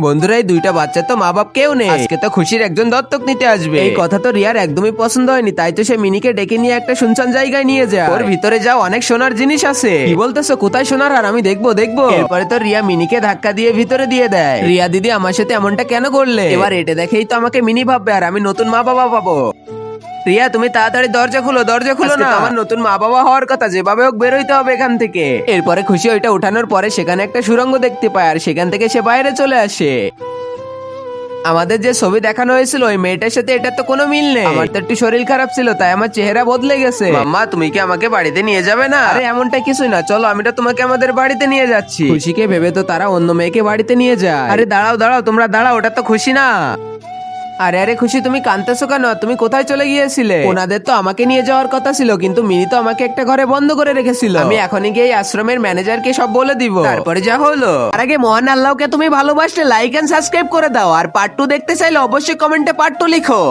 বন্ধুরা এই দুইটা বাচ্চা তো মা বাপ কেউ নেই, আজকে তো খুশির একজন দত্তক নিতে আসবে। এই কথা তো রিয়ার একদমই পছন্দ হয়নি, তাই তো সে মিনিকে ডেকে নিয়ে একটা শুনশান জায়গায় নিয়ে যায়। ওর ভিতরে যাও অনেক সোনার জিনিস আছে। কি বলতেছো, কোথায় সোনার আর? আমি দেখবো। এরপরে তো রিয়া মিনিকে ধাক্কা দিয়ে ভিতরে দিয়ে দেয়। রিয়া দিদি আমার সাথে এমনটা কেন করলে? এবার এটা দেখেই তো আমাকে মিনি ভাববে আর আমি নতুন মা বাবা পাবো। রিয়া তুমি তাড়াতাড়ি দরজা খুলো না, আমার নতুন মা বাবা হওয়ার কথা, যেভাবে হোক বেরোইতে হবে এখান থেকে। এরপরে খুশি ওইটা উঠানোর পরে সেখানে একটা সুড়ঙ্গ দেখতে পায় আর সেখান থেকে সে বাইরে চলে আসে। আমাদের যে ছবি দেখানো হয়েছিল ওই মেয়েটার সাথে এটা তো কোনো মিল নেই। আমার তো একটু শরীর খারাপ ছিল তাই আমার চেহারা বদলে গেছে। মাম্মা তুমি কি আমাকে বাড়িতে নিয়ে যাবে না? আরে এমনটা কিছুই না, চলো আমি তো তোমাকে আমাদের বাড়িতে নিয়ে যাচ্ছি। খুশিকে ভেবে তো তারা অন্য মেয়েকে বাড়িতে নিয়ে যায়। আরে দাঁড়াও তোমরা দাঁড়াও, ওটা তো খুশি না। আরে খুশি তুমি কাঁদতেছো কেন? তুমি কোথায় চলে গিয়েছিলে? ওনাদের তো আমাকে নিয়ে যাওয়ার কথা ছিল, কিন্তু মিনি তো আমাকে একটা ঘরে বন্ধ করে রেখেছিল। আমি এখনই গিয়ে এই আশ্রমের ম্যানেজারকে সব বলে দিব, তারপরে যা হলো। আর আগে মহান আল্লাহকে তুমি ভালোবাসলে লাইক এন্ড সাবস্ক্রাইব করে দাও, আর পার্ট 2 দেখতে চাইলে অবশ্যই কমেন্টে পার্ট 2 লিখো।